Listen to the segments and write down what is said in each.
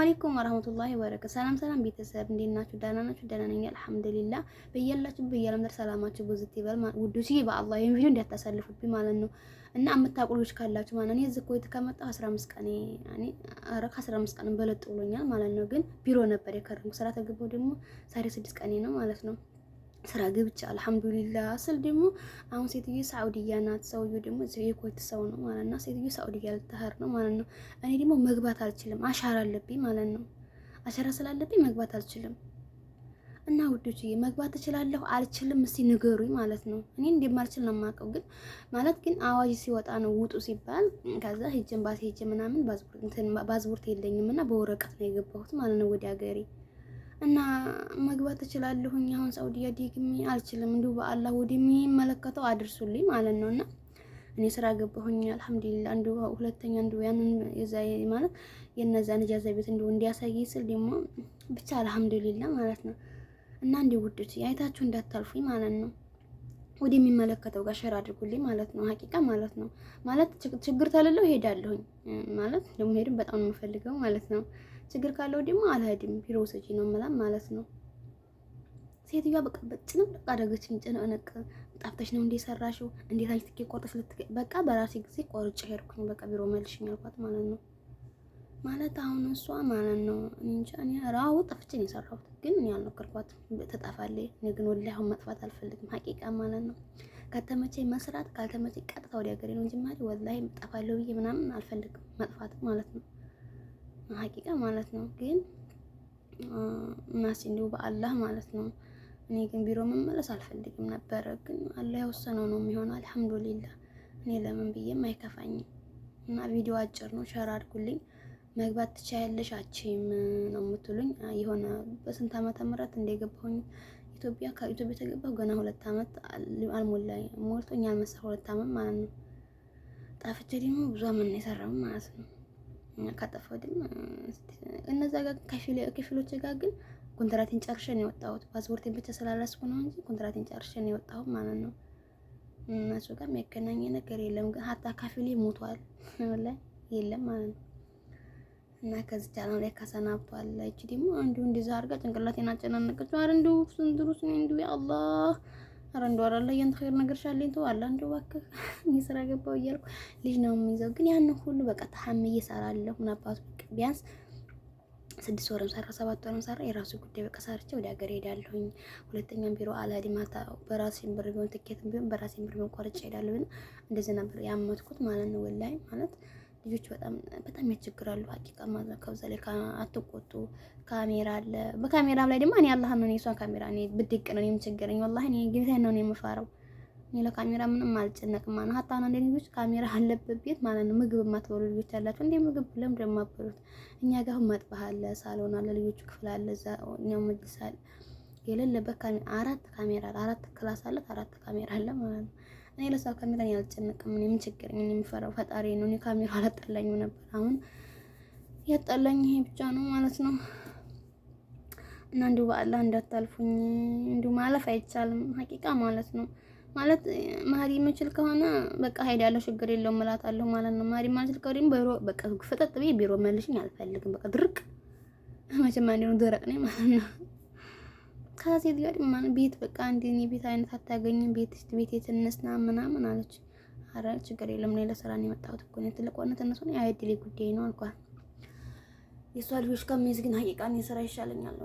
አለይኩም ወራህመቱላሂ ወበረካቱ። ሰላም ቤተሰብ እንዴት ናችሁ? ደህና ናችሁ? ደህና ነኝ አልሐምዱሊላህ። በያላችሁበት በየዓለም ዳር ሰላማችሁ ብዙት ይበል ውዶቼ። በአላህ ይሄን ቪዲዮ እንዳታሳልፉብኝ ማለት ነው። እና የምታውቁ ልጆች ካላችሁ ማለት ነው እዚህ ኮይት ከመጣሁ 15 ቀን ከ15 ቀን በለጥ ብሎኛል ማለት ነው። ግን ቢሮ ነበር የከረምኩ። ስራ ተገባሁ ደግሞ ዛሬ 6 ቀኔ ነው ማለት ነው። ስራ ገብቻ አልሐምዱሊላህ ስል ደግሞ አሁን ሴትዮ ሳዑዲያ ናት፣ ሰውዬው ደግሞ የኮይት ሰው ነው ማለት ነው። ሴትዮ ሳዑዲያ ልትሄድ ነው ማለት ነው። እኔ ደግሞ መግባት አልችልም፣ አሻራ አለብኝ ማለት ነው። አሻራ ስላለብኝ መግባት አልችልም። እና ውዶች መግባት እችላለሁ አልችልም እስቲ ንገሩኝ ማለት ነው። እኔ እንደማልችል ነው የማውቀው፣ ግን ማለት ግን አዋጅ ሲወጣ ነው ውጡ ሲባል ከዛ ሄጀን ባስ ሄጀ ምናምን ፓስፖርት የለኝም እና በወረቀት ነው የገባሁት ማለት ነው ወደ ሀገሬ። እና መግባት እችላለሁኝ አሁን ሳውዲያ ደግሜ አልችልም። እንዲሁ በአላህ ወደሚመለከተው አድርሱልኝ ማለት ነውና እኔ ስራ ገባሁኝ አልሐምዱሊላህ። እንዲሁ ሁለተኛ እንዲሁ ያንን የዛይ ማለት የነዛን ኢጃዛ ቤት እንዲሁ እንዲያሳይ ስል ደግሞ ብቻ አልሐምዱሊላህ ማለት ነው። እና እንዲሁ ውድት አይታችሁ እንዳታልፉኝ ማለት ነው። ወደሚመለከተው ጋር ሸር አድርጉልኝ ማለት ነው። ሀቂቃ ማለት ነው። ማለት ችግር ታለለው ሄዳለሁኝ ማለት ደግሞ ሄድም በጣም ነው የምፈልገው ማለት ነው። ችግር ካለው ደግሞ አልሄድም ቢሮ ሰጪ ነው የምላት ማለት ነው። ሴትዮዋ በቃ በጭንም በቃ አደረገችኝ። ጭንቅንቅ ጣፍተሽ ነው እንዴ ሰራሽው? እንዴት አንቺ ትኬት ቆርጠሽ በቃ በራሴ ጊዜ ቆርጬ ሄድኩኝ። በቃ ቢሮ መልሽኝ አልኳት ማለት ነው። ማለት አሁን እሷ ማለት ነው እንጃ እኔ ራው ጠፍቼ ነው የሰራሁት፣ ግን እኔ አልነገርኳትም ትጠፋለች። እኔ ግን ወላሂ አሁን መጥፋት አልፈልግም ሀቂቃ ማለት ነው። ከተመቸኝ መስራት ካልተመቸኝ ቀጥታ ወደ ሀገሬ ነው እንጂ ማለት ወላሂ ጠፋለሁ ብዬ ምናምን አልፈልግም መጥፋት ማለት ነው ሀቂቃ ማለት ነው። ግን እናስ እንዲሁ በአላህ ማለት ነው። እኔ ግን ቢሮ መመለስ አልፈልግም ነበረ፣ ግን አላህ የወሰነው ነው የሚሆነው አልሐምዱሊላህ። እኔ ለምን ብዬም አይከፋኝም። እና ቪዲዮ አጭር ነው፣ ሸር አድርጉልኝ። መግባት ትችያለሽ አቺም ነው የምትሉኝ። የሆነ በስንት ዓመተ ምህረት እንደገባሁኝ ከኢትዮጵያ ተገባሁ ገና 2 ዓመት አልሞላኝ ሞልቶኛል መሰለኝ 2 ዓመት ማለት ነው። ጣፍቼ ደግሞ ብዙ አመት ነው የሰራው ማለት ነው። ካጠፋው ደግሞ እነዛ ጋር ከፊሎች ጋር ግን ኮንትራቴን ጨርሼ ነው የወጣሁት። ፓስፖርቴን ብቻ ስላላስኩ ነው እንጂ ኮንትራቴን ጨርሼ ነው የወጣሁት ማለት ነው። እነሱ ጋር የሚያገናኝ ነገር የለም። ግን ሀታ ካፊሌ ሞቷል ላይ የለም ማለት ነው። እና ከዚህ ቻናል ላይ ካሰናብቷል። እቺ ደግሞ እንዲሁ እንደዛ አድርጋ ጭንቅላቴን አጨናነቀችው። አረ እንዲሁ ስንድሩስ ነው እንዲሁ ያ አላህ አረ እንደው አረ ላይ ያንተ ኸይር ነገር ሻለኝ ተው አላ እንደው እባክህ ስራ ገባው እያልኩ ልጅ ነው የሚይዘው። ግን ያን ሁሉ በቃ ተሐምዬ እሰራለሁ ምናባቱ ቢያንስ 6 ወርም ሰራ 7 ወርም ሰራ የራሱ ጉዳይ በቃ ሰርቼ ወደ ሀገር ሄዳለሁኝ። ሁለተኛም ቢሮ አላዲ ማታ በራሴን ብር ቢሆን ትኬትም ቢሆን በራሴን ብር ቢሆን ቆርጬ ሄዳለሁ። ግን እንደዚህ ነበር ያመትኩት ማለት ነው። ወላሂ ማለት ልጆች በጣም ያስቸግራሉ ሀቂቃ ማለት ነው። ከዛ ላይ አትቆጡ፣ ካሜራ አለ። በካሜራም ላይ ደግሞ እኔ አላህ ነው የሷን ካሜራ እኔ ብድቅ ነው የምቸገረኝ ወላሂ። እኔ ጌታዬን ነው የምፈራው። እኔ ለካሜራ ምንም አልጨነቅም ማለት ነው። ሀታ አንዳንድ ልጆች ካሜራ አለበት ቤት ማለት ነው ምግብ የማትበሉ ልጆች አላችሁ። እንደ ምግብ ለምን ደግሞ አትበሉት? እኛ ጋር መጥበህ አለ፣ ሳሎን አለ፣ ልጆቹ ክፍል አለ፣ እዛ እኛው መጅልስ አለ። የሌለበት ካሜራ 4 ካሜራ 4 ክላስ አለ፣ 4 ካሜራ አለ ማለት ነው። እኔ ለሰው ካሜራ አልጨነቅም። እኔ ምን ችግረኝ? እኔ የምፈራው ፈጣሪ ነው። እኔ ካሜራ አላጠላኝም ነበር። አሁን ያጣላኝ ይሄ ብቻ ነው ማለት ነው። እና እንዲሁ በአላህ እንዳታልፉኝ። እንዲሁ ማለፍ አይቻልም ሀቂቃ ማለት ነው። ማለት ማሪ የምችል ከሆነ በቃ ሄዳለሁ ችግር የለውም እላታለሁ ማለት ነው። ማሪ ማልችል ከሆነ ቢሮ በቃ ፍጠጥ ብዬ ቢሮ መልሽኝ አልፈልግም። በቃ ድርቅ መቼም አንዴ ነው ደረቅ ነኝ ማለት ነው። ከሴት ጋር ማለት ቤት በቃ እንደኔ ቤት አይነት አታገኝም። ቤት የተነስና ምናምን አለች። አረ ችግር የለም እኔ ለስራ ነው የመጣሁት እኮ ነው ትልቆነት እነሱ ነው አይደል ጉዳይ ነው አልኳት። የሷ ልጆች ከመይዝ ግን ሀቂቃን የስራ ይሻለኛል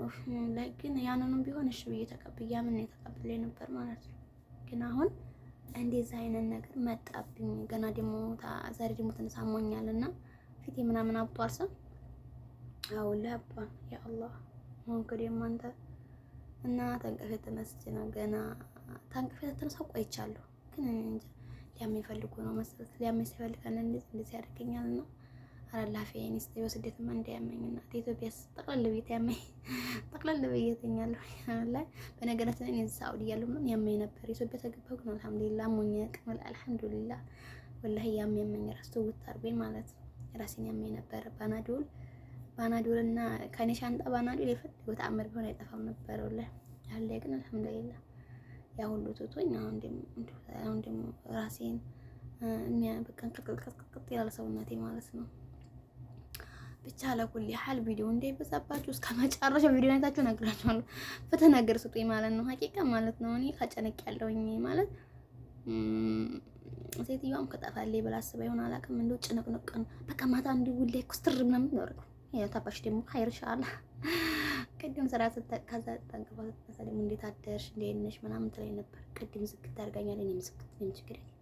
ላይ ግን ያንንም ቢሆን እሺ ብዬ ተቀብያ ምን ተቀብሌ ነበር ማለት ነው። ግን አሁን እንደዚህ አይነት ነገር መጣብኝ። ገና ደግሞ ዛሬ ደግሞ ተነሳሞኛልና ፊቴ ምናምን አብጧል። ሰው አው ለባ ያ አላህ ሞን ከደም አንተ እና ተንቀፈ ተነስቼ ነው ገና ተንቀፈ ተነሳው ቆይቻለሁ። ግን እንጃ ሊያመኝ ፈልጎ ነው መሰለኝ ሊያመኝ ሲፈልግ እንደዚህ ያደርገኛልና አላፊዬን እስቲ ወስደትም እንዳያመኝና ኢትዮጵያ ጠቅለል ቤት ያመኝ ጠቅለል ቤተኛለሁ ላይ በነገራችን ላይ ሳውዲ ያለው ምንም ያመኝ ነበር። ኢትዮጵያ ተገባሁ ግን አልሐምዱሊላህ ሞኝ ቀመል አልሐምዱሊላህ ወላሂ ያመኝ ራሱ ወጣርቤ ማለት ነው። ራሴን ያመኝ ነበር። ባናዶልና ከኔ ሻንጣ ባናዶል የፈለገው ተአምር ቢሆን አይጠፋም ነበር ወላሂ። ያለ ግን አልሐምዱሊላህ ያ ሁሉ ትቶኝ አሁን ደግሞ ራሴን በቃ ቅጥቅጥ ያለ ሰውነቴ ማለት ነው። ብቻ ለኩል ያህል ቪዲዮ እንዳይበዛባችሁ እስከ መጨረሻው ቪዲዮ አይታችሁ እነግራችኋለሁ። ፍትህ ነገር ስጡኝ ማለት ነው። ሀቂቃ ማለት ነው። እኔ ከጨነቅ ያለውኝ ማለት ሴትዮዋም ከጠፋለች ብላ አስባ ይሆን አላውቅም። እንደው ጭንቅንቅ ነው በቃ ማታ እንዲውል ኩስትር ምናምን ነው ያደረገው። ታባሽ ደግሞ ኸይር ኢንሻአላህ። ቅድም ስራ ከዛ ጠንቅፋ ስትመጣ ደግሞ እንዴት አደርሽ እንዴት ነሽ ምናምን ትለኝ ነበር። ቅድም ዝግት አድርጋኛለች። እኔም ዝግት ነኝ ችግር የለም።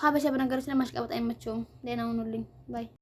ሀበሻ በነገራችን ላይ ማሽቃበጥ አይመቸውም። ደህና ሁኑልኝ ባይ